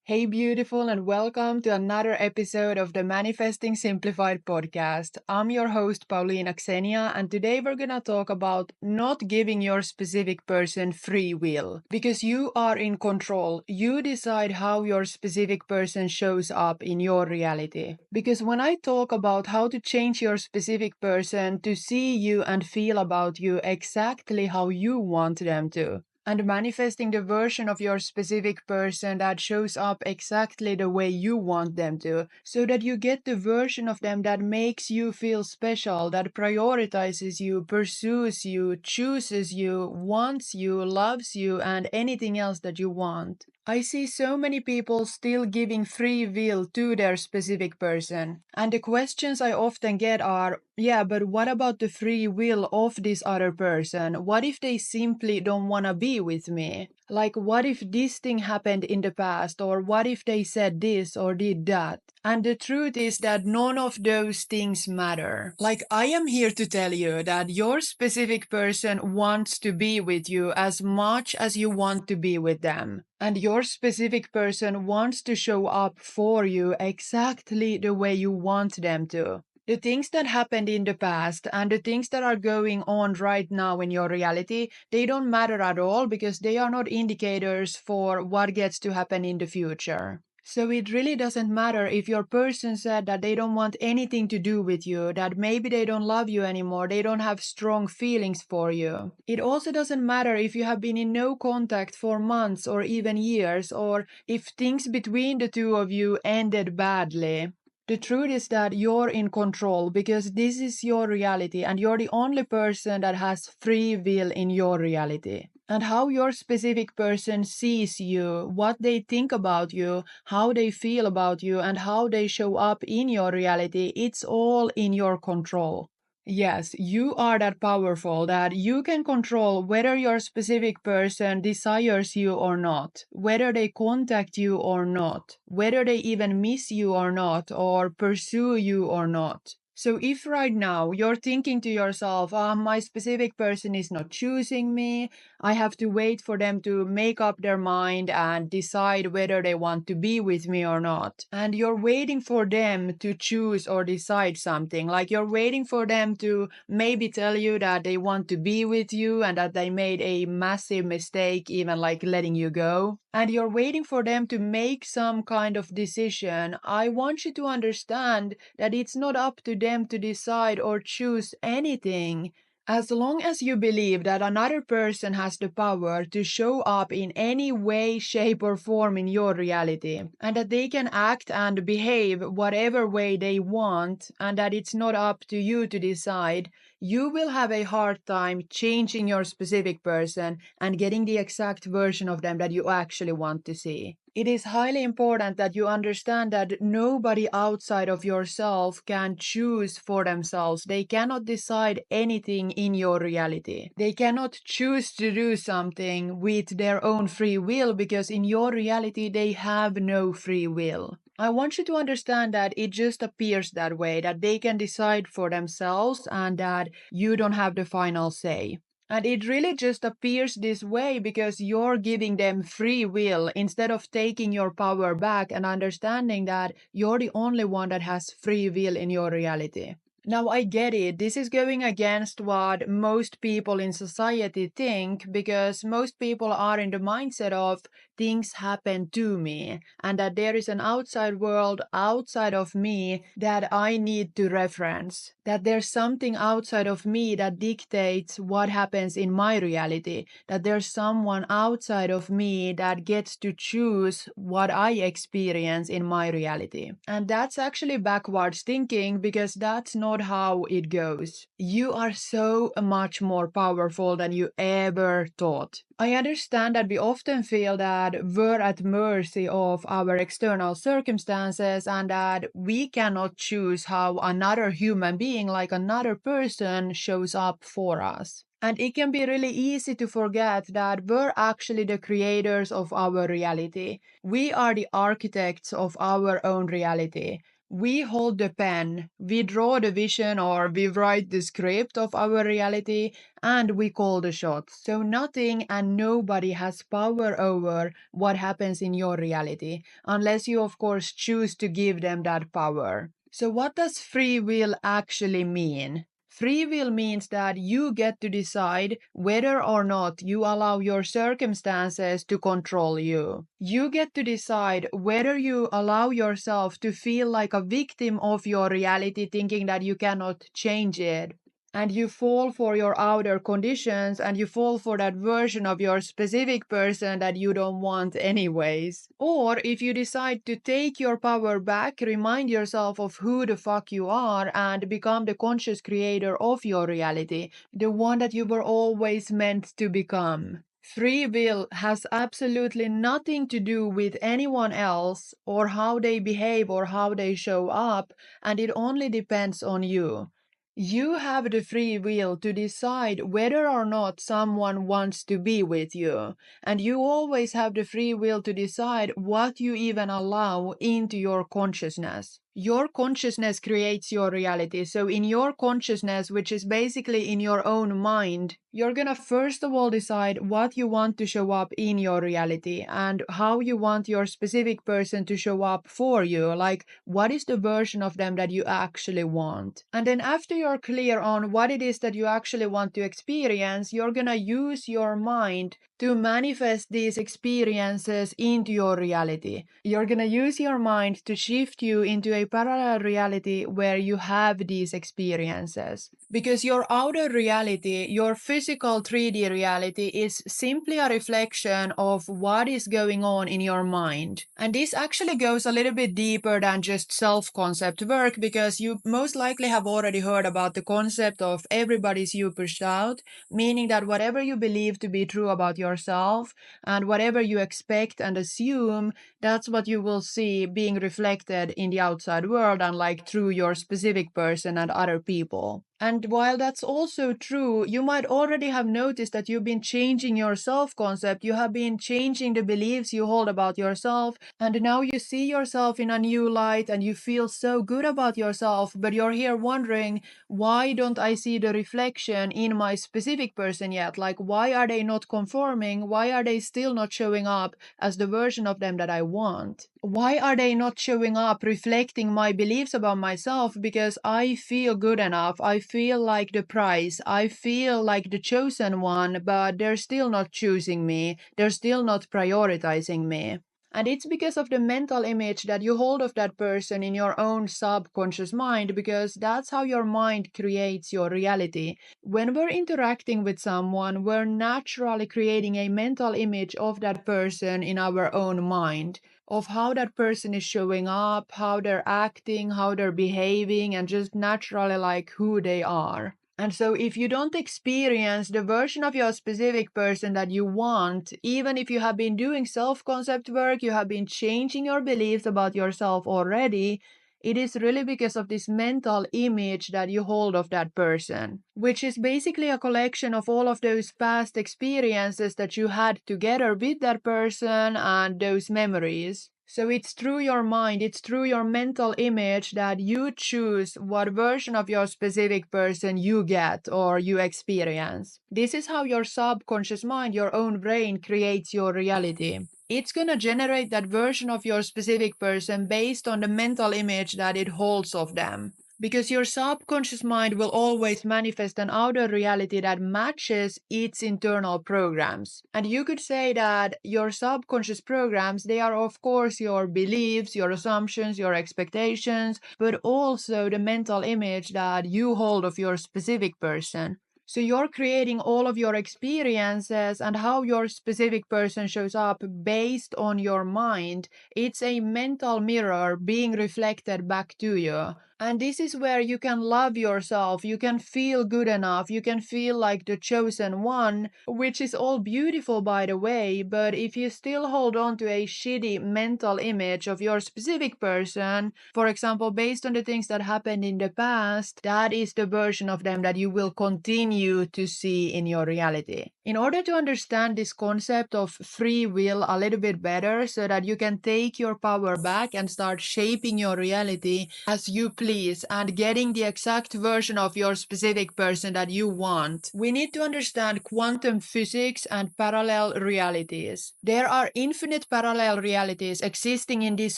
Hey, beautiful, and welcome to another episode of the Manifesting Simplified podcast. I'm your host, Paulina Xenia, and today we're gonna talk about not giving your specific person free will because you are in control. You decide how your specific person shows up in your reality. Because when I talk about how to change your specific person to see you and feel about you exactly how you want them to, and manifesting the version of your specific person that shows up exactly the way you want them to, so that you get the version of them that makes you feel special, that prioritizes you, pursues you, chooses you, wants you, loves you, and anything else that you want. I see so many people still giving free will to their specific person. And the questions I often get are, yeah, but what about the free will of this other person? What if they simply don't want to be with me? Like, what if this thing happened in the past? Or what if they said this or did that? And the truth is that none of those things matter. Like, I am here to tell you that your specific person wants to be with you as much as you want to be with them. And your specific person wants to show up for you exactly the way you want them to. The things that happened in the past and the things that are going on right now in your reality, they don't matter at all because they are not indicators for what gets to happen in the future. So it really doesn't matter if your person said that they don't want anything to do with you, that maybe they don't love you anymore, they don't have strong feelings for you. It also doesn't matter if you have been in no contact for months or even years, or if things between the two of you ended badly. The truth is that you're in control because this is your reality and you're the only person that has free will in your reality. And how your specific person sees you, what they think about you, how they feel about you, and how they show up in your reality, it's all in your control. Yes, you are that powerful that you can control whether your specific person desires you or not, whether they contact you or not, whether they even miss you or not, or pursue you or not. So if right now you're thinking to yourself, my specific person is not choosing me, I have to wait for them to make up their mind and decide whether they want to be with me or not. And you're waiting for them to choose or decide something. Like you're waiting for them to maybe tell you that they want to be with you and that they made a massive mistake, even like letting you go. And you're waiting for them to make some kind of decision. I want you to understand that it's not up to them to decide or choose anything. As long as you believe that another person has the power to show up in any way, shape, or form in your reality, and that they can act and behave whatever way they want, and that it's not up to you to decide, you will have a hard time changing your specific person and getting the exact version of them that you actually want to see. It is highly important that you understand that nobody outside of yourself can choose for themselves. They cannot decide anything in your reality. They cannot choose to do something with their own free will because in your reality they have no free will. I want you to understand that it just appears that way, that they can decide for themselves and that you don't have the final say. And it really just appears this way because you're giving them free will instead of taking your power back and understanding that you're the only one that has free will in your reality. Now, I get it. This is going against what most people in society think because most people are in the mindset of things happen to me and that there is an outside world outside of me that I need to reference. That there's something outside of me that dictates what happens in my reality. That there's someone outside of me that gets to choose what I experience in my reality. And that's actually backwards thinking because that's not how it goes. You are so much more powerful than you ever thought. I understand that we often feel that we're at mercy of our external circumstances and that we cannot choose how another human being, like another person, shows up for us. And it can be really easy to forget that we're actually the creators of our reality. We are the architects of our own reality. We hold the pen, we draw the vision, or we write the script of our reality, and we call the shots. So nothing and nobody has power over what happens in your reality, unless you, of course, choose to give them that power. So what does free will actually mean? Free will means that you get to decide whether or not you allow your circumstances to control you. You get to decide whether you allow yourself to feel like a victim of your reality, thinking that you cannot change it, and you fall for your outer conditions, and you fall for that version of your specific person that you don't want anyways. Or if you decide to take your power back, remind yourself of who the fuck you are, and become the conscious creator of your reality, the one that you were always meant to become. Free will has absolutely nothing to do with anyone else or how they behave or how they show up, and it only depends on you. You have the free will to decide whether or not someone wants to be with you, and you always have the free will to decide what you even allow into your consciousness. Your consciousness creates your reality, so in your consciousness, which is basically in your own mind, you're gonna first of all decide what you want to show up in your reality and how you want your specific person to show up for you, like what is the version of them that you actually want. And then after you're clear on what it is that you actually want to experience, you're gonna use your mind to manifest these experiences into your reality. You're gonna use your mind to shift you into a parallel reality where you have these experiences. Because your outer reality, your physical 3D reality, is simply a reflection of what is going on in your mind. And this actually goes a little bit deeper than just self-concept work, because you most likely have already heard about the concept of everybody's super shout, meaning that whatever you believe to be true about yourself and whatever you expect and assume, that's what you will see being reflected in the outside world and like through your specific person and other people. And while that's also true, you might already have noticed that you've been changing your self-concept, you have been changing the beliefs you hold about yourself, and now you see yourself in a new light and you feel so good about yourself, but you're here wondering, why don't I see the reflection in my specific person yet? Like, why are they not conforming? Why are they still not showing up as the version of them that I want? Why are they not showing up reflecting my beliefs about myself? Because I feel good enough. I feel like the prize. I feel like the chosen one, but they're still not choosing me. They're still not prioritizing me. And it's because of the mental image that you hold of that person in your own subconscious mind, because that's how your mind creates your reality. When we're interacting with someone, we're naturally creating a mental image of that person in our own mind, of how that person is showing up, how they're acting, how they're behaving, and just naturally like who they are. And so if you don't experience the version of your specific person that you want, even if you have been doing self-concept work, you have been changing your beliefs about yourself already, it is really because of this mental image that you hold of that person, which is basically a collection of all of those past experiences that you had together with that person and those memories. So it's through your mind, it's through your mental image that you choose what version of your specific person you get or you experience. This is how your subconscious mind, your own brain, creates your reality. It's gonna generate that version of your specific person based on the mental image that it holds of them. Because your subconscious mind will always manifest an outer reality that matches its internal programs. And you could say that your subconscious programs, they are of course your beliefs, your assumptions, your expectations, but also the mental image that you hold of your specific person. So you're creating all of your experiences and how your specific person shows up based on your mind. It's a mental mirror being reflected back to you. And this is where you can love yourself, you can feel good enough, you can feel like the chosen one, which is all beautiful by the way, but if you still hold on to a shitty mental image of your specific person, for example, based on the things that happened in the past, that is the version of them that you will continue to see in your reality. In order to understand this concept of free will a little bit better so that you can take your power back and start shaping your reality as you please and getting the exact version of your specific person that you want, we need to understand quantum physics and parallel realities. There are infinite parallel realities existing in this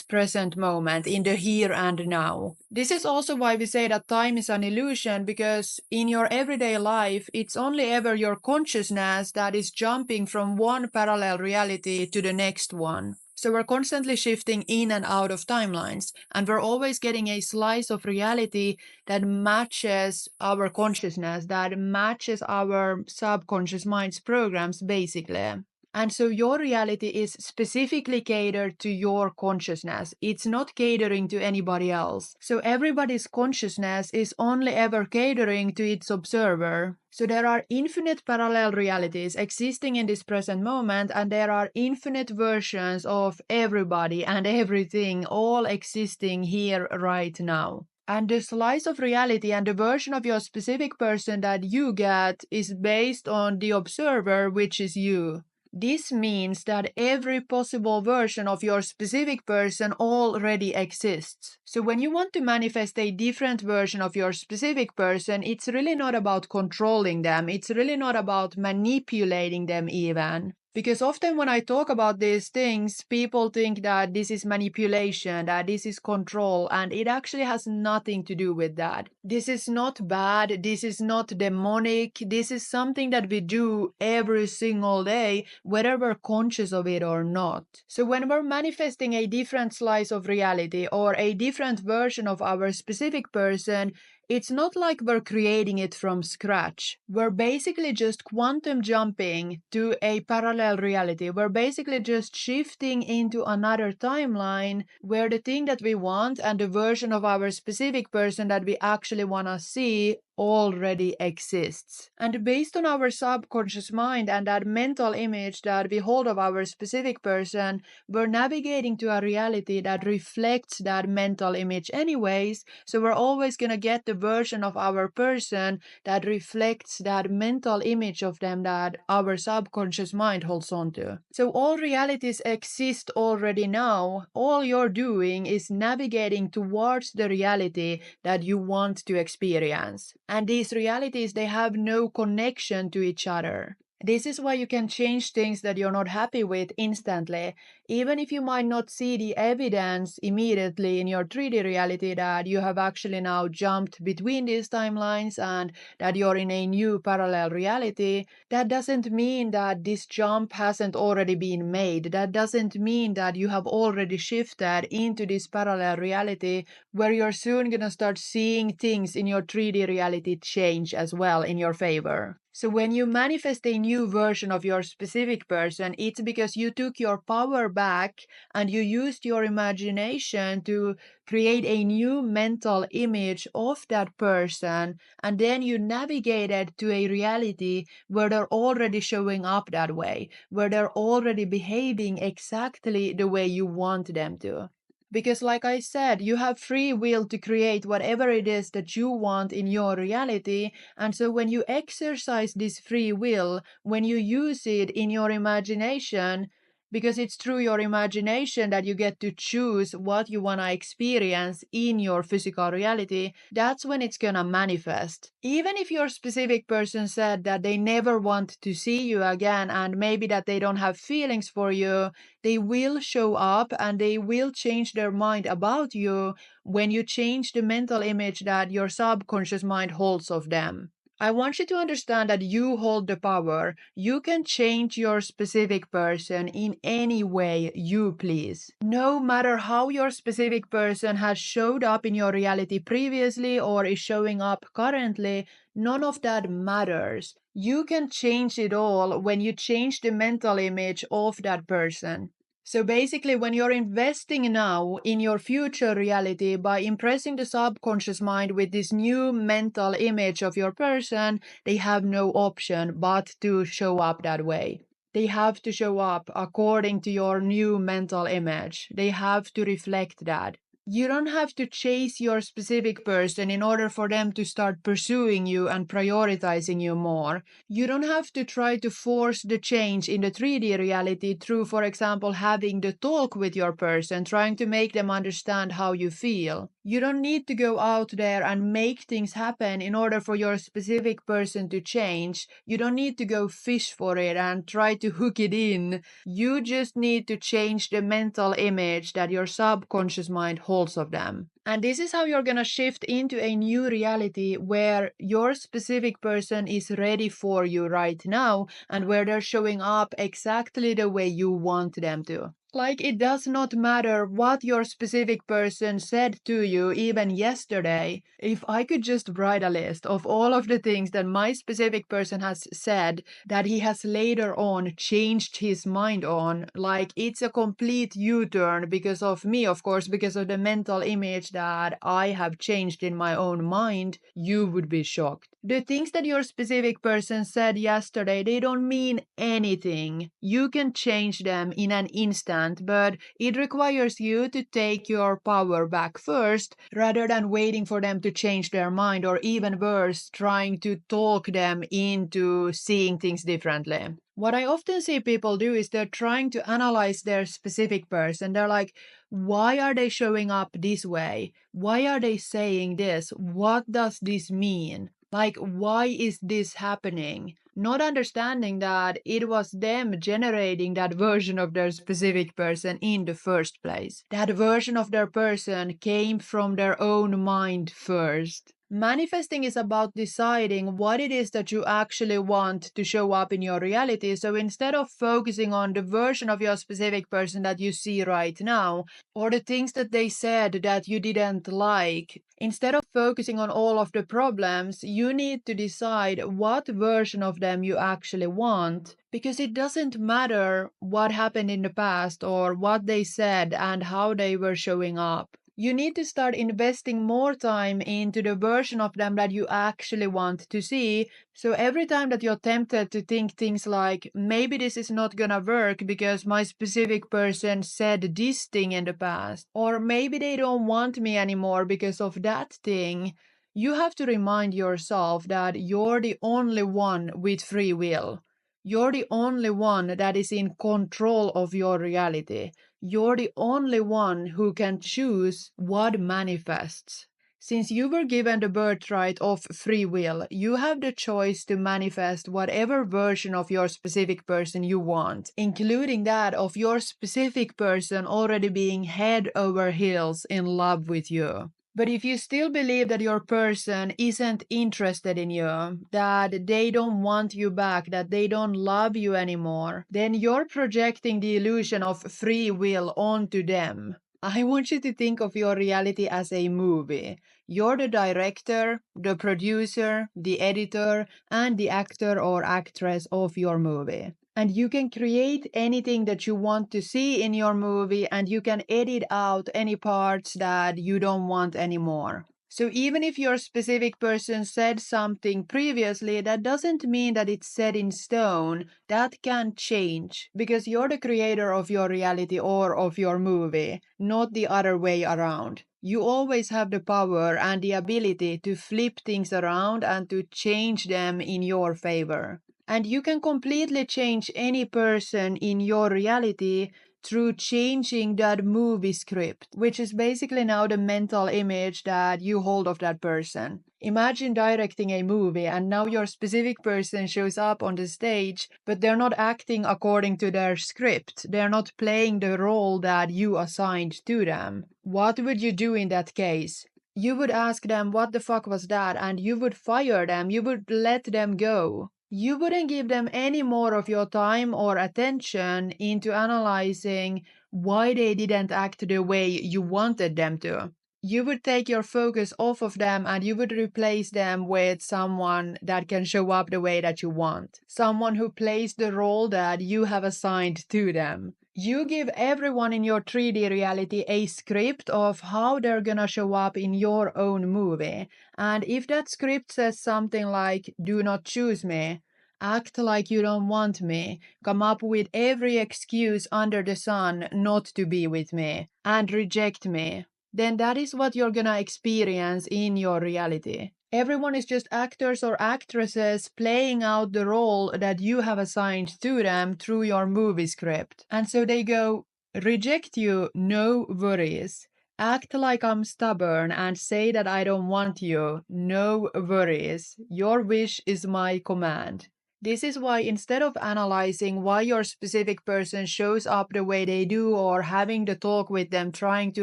present moment, in the here and now. This is also why we say that time is an illusion, because in your everyday life, it's only ever your consciousness that is jumping from one parallel reality to the next one. So we're constantly shifting in and out of timelines, and we're always getting a slice of reality that matches our consciousness, that matches our subconscious mind's programs, basically. And so your reality is specifically catered to your consciousness. It's not catering to anybody else. So everybody's consciousness is only ever catering to its observer. So there are infinite parallel realities existing in this present moment, and there are infinite versions of everybody and everything all existing here right now. And the slice of reality and the version of your specific person that you get is based on the observer, which is you. This means that every possible version of your specific person already exists. So when you want to manifest a different version of your specific person, it's really not about controlling them. It's really not about manipulating them even. Because often when I talk about these things, people think that this is manipulation, that this is control, and it actually has nothing to do with that. This is not bad, this is not demonic, this is something that we do every single day, whether we're conscious of it or not. So when we're manifesting a different slice of reality or a different version of our specific person, it's not like we're creating it from scratch. We're basically just quantum jumping to a parallel reality. We're basically just shifting into another timeline where the thing that we want and the version of our specific person that we actually want to see already exists. And based on our subconscious mind and that mental image that we hold of our specific person, we're navigating to a reality that reflects that mental image anyways, so we're always going to get the version of our person that reflects that mental image of them that our subconscious mind holds on to. So all realities exist already now. All you're doing is navigating towards the reality that you want to experience. And these realities, they have no connection to each other. This is why you can change things that you're not happy with instantly, even if you might not see the evidence immediately in your 3D reality that you have actually now jumped between these timelines and that you're in a new parallel reality. That doesn't mean that this jump hasn't already been made. That doesn't mean that you have already shifted into this parallel reality where you're soon going to start seeing things in your 3D reality change as well in your favor. So when you manifest a new version of your specific person, it's because you took your power back and you used your imagination to create a new mental image of that person, and then you navigated to a reality where they're already showing up that way, where they're already behaving exactly the way you want them to. Because, like I said, you have free will to create whatever it is that you want in your reality. And so, when you exercise this free will, when you use it in your imagination, because it's through your imagination that you get to choose what you want to experience in your physical reality, that's when it's going to manifest. Even if your specific person said that they never want to see you again and maybe that they don't have feelings for you, they will show up and they will change their mind about you when you change the mental image that your subconscious mind holds of them. I want you to understand that you hold the power. You can change your specific person in any way you please. No matter how your specific person has showed up in your reality previously or is showing up currently, none of that matters. You can change it all when you change the mental image of that person. So basically, when you're investing now in your future reality by impressing the subconscious mind with this new mental image of your person, they have no option but to show up that way. They have to show up according to your new mental image. They have to reflect that. You don't have to chase your specific person in order for them to start pursuing you and prioritizing you more. You don't have to try to force the change in the 3D reality through, for example, having the talk with your person, trying to make them understand how you feel. You don't need to go out there and make things happen in order for your specific person to change. You don't need to go fish for it and try to hook it in. You just need to change the mental image that your subconscious mind holds of them. And this is how you're going to shift into a new reality where your specific person is ready for you right now and where they're showing up exactly the way you want them to. Like, it does not matter what your specific person said to you even yesterday. If I could just write a list of all of the things that my specific person has said that he has later on changed his mind on, like, it's a complete U-turn because of me, of course, because of the mental image that I have changed in my own mind, you would be shocked. The things that your specific person said yesterday, they don't mean anything. You can change them in an instant, but it requires you to take your power back first rather than waiting for them to change their mind, or even worse, trying to talk them into seeing things differently. What I often see people do is they're trying to analyze their specific person. They're like, why are they showing up this way? Why are they saying this? What does this mean? Like, why is this happening? Not understanding that it was them generating that version of their specific person in the first place. That version of their person came from their own mind first. Manifesting is about deciding what it is that you actually want to show up in your reality. So instead of focusing on the version of your specific person that you see right now, or the things that they said that you didn't like, instead of focusing on all of the problems, you need to decide what version of them you actually want. Because it doesn't matter what happened in the past or what they said and how they were showing up. You need to start investing more time into the version of them that you actually want to see. So every time that you're tempted to think things like, maybe this is not gonna work because my specific person said this thing in the past, or maybe they don't want me anymore because of that thing, you have to remind yourself that you're the only one with free will. You're the only one that is in control of your reality. You're the only one who can choose what manifests. Since you were given the birthright of free will, you have the choice to manifest whatever version of your specific person you want, including that of your specific person already being head over heels in love with you. But if you still believe that your person isn't interested in you, that they don't want you back, that they don't love you anymore, then you're projecting the illusion of free will onto them. I want you to think of your reality as a movie. You're the director, the producer, the editor, and the actor or actress of your movie. And you can create anything that you want to see in your movie, and you can edit out any parts that you don't want anymore. So even if your specific person said something previously, that doesn't mean that it's set in stone. That can change because you're the creator of your reality or of your movie, not the other way around. You always have the power and the ability to flip things around and to change them in your favor. And you can completely change any person in your reality through changing that movie script, which is basically now the mental image that you hold of that person. Imagine directing a movie and now your specific person shows up on the stage, but they're not acting according to their script. They're not playing the role that you assigned to them. What would you do in that case? You would ask them what the fuck was that, and you would fire them. You would let them go. You wouldn't give them any more of your time or attention into analyzing why they didn't act the way you wanted them to. You would take your focus off of them and you would replace them with someone that can show up the way that you want. Someone who plays the role that you have assigned to them. You give everyone in your 3D reality a script of how they're gonna show up in your own movie. And if that script says something like, do not choose me, act like you don't want me, come up with every excuse under the sun not to be with me, and reject me, then that is what you're gonna experience in your reality. Everyone is just actors or actresses playing out the role that you have assigned to them through your movie script. And so they go, reject you, no worries. Act like I'm stubborn and say that I don't want you, no worries. Your wish is my command. This is why instead of analyzing why your specific person shows up the way they do or having the talk with them, trying to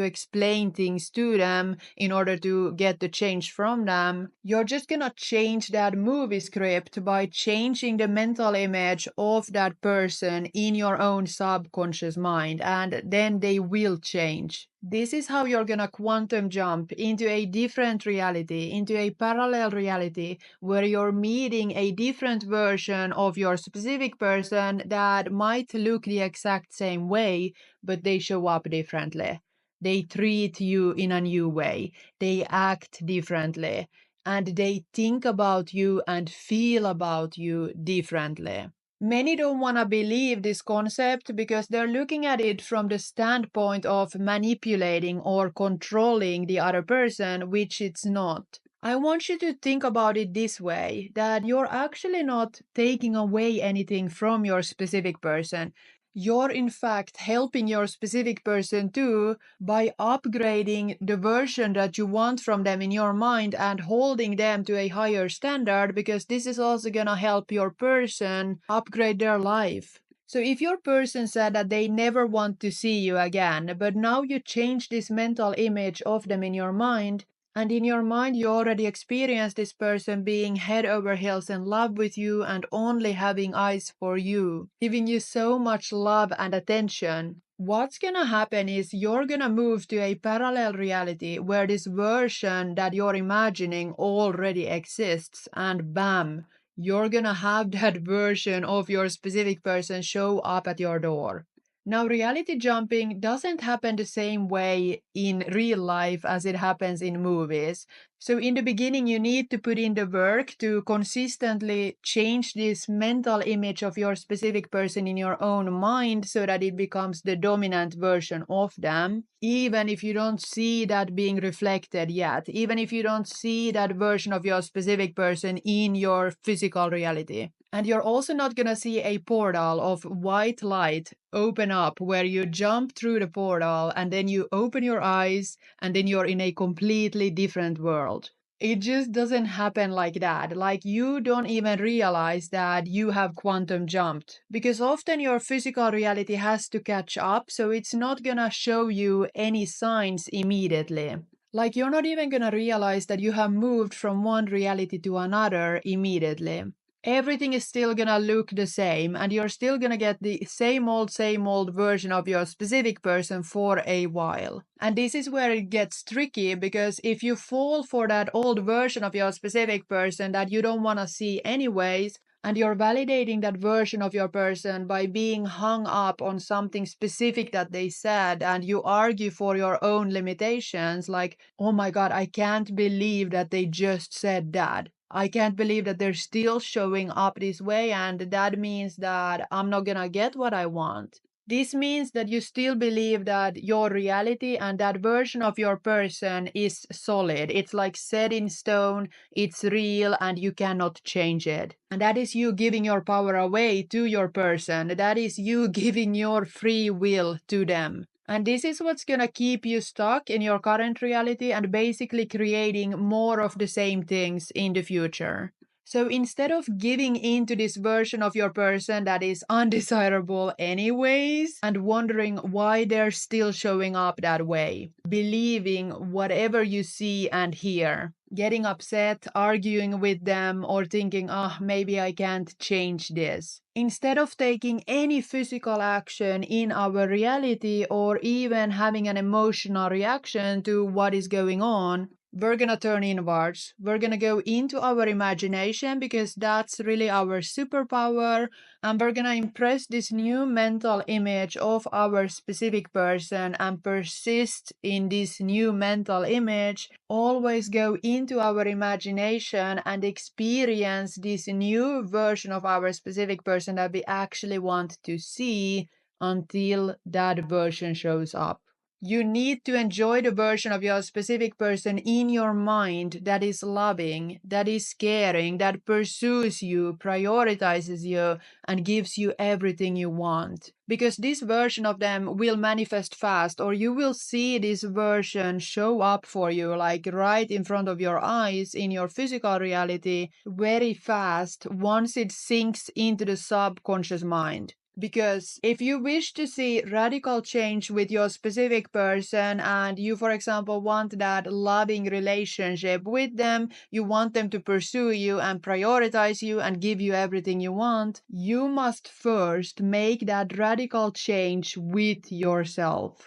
explain things to them in order to get the change from them, you're just gonna change that movie script by changing the mental image of that person in your own subconscious mind, and then they will change. This is how you're gonna quantum jump into a different reality, into a parallel reality where you're meeting a different version of your specific person that might look the exact same way, but they show up differently. They treat you in a new way. They act differently. And they think about you and feel about you differently. Many don't want to believe this concept because they're looking at it from the standpoint of manipulating or controlling the other person, which it's not. I want you to think about it this way, that you're actually not taking away anything from your specific person. You're in fact helping your specific person too by upgrading the version that you want from them in your mind and holding them to a higher standard, because this is also going to help your person upgrade their life. So if your person said that they never want to see you again, but now you change this mental image of them in your mind, and in your mind, you already experienced this person being head over heels in love with you and only having eyes for you, giving you so much love and attention. What's gonna happen is you're gonna move to a parallel reality where this version that you're imagining already exists, and bam, you're gonna have that version of your specific person show up at your door. Now, reality jumping doesn't happen the same way in real life as it happens in movies. So, in the beginning, you need to put in the work to consistently change this mental image of your specific person in your own mind so that it becomes the dominant version of them, even if you don't see that being reflected yet, even if you don't see that version of your specific person in your physical reality. And you're also not going to see a portal of white light open up where you jump through the portal and then you open your eyes and then you're in a completely different world. It just doesn't happen like that. Like, you don't even realize that you have quantum jumped because often your physical reality has to catch up, so it's not gonna show you any signs immediately. Like, you're not even gonna realize that you have moved from one reality to another immediately. Everything is still gonna look the same and you're still gonna get the same old version of your specific person for a while. And this is where it gets tricky, because if you fall for that old version of your specific person that you don't wanna see anyways, and you're validating that version of your person by being hung up on something specific that they said, and you argue for your own limitations, like, oh my God, I can't believe that they just said that. I can't believe that they're still showing up this way, and that means that I'm not gonna get what I want. This means that you still believe that your reality and that version of your person is solid. It's like set in stone, it's real, and you cannot change it. And that is you giving your power away to your person. That is you giving your free will to them. And this is what's gonna keep you stuck in your current reality and basically creating more of the same things in the future. So instead of giving into this version of your person that is undesirable anyways and wondering why they're still showing up that way, believing whatever you see and hear, getting upset, arguing with them, or thinking, oh, maybe I can't change this. Instead of taking any physical action in our reality or even having an emotional reaction to what is going on, we're gonna turn inwards. We're gonna go into our imagination because that's really our superpower, and we're gonna impress this new mental image of our specific person and persist in this new mental image. Always go into our imagination and experience this new version of our specific person that we actually want to see until that version shows up. You need to enjoy the version of your specific person in your mind that is loving, that is caring, that pursues you, prioritizes you, and gives you everything you want. Because this version of them will manifest fast, or you will see this version show up for you, like right in front of your eyes in your physical reality, very fast once it sinks into the subconscious mind. Because if you wish to see radical change with your specific person and you, for example, want that loving relationship with them, you want them to pursue you and prioritize you and give you everything you want, you must first make that radical change with yourself.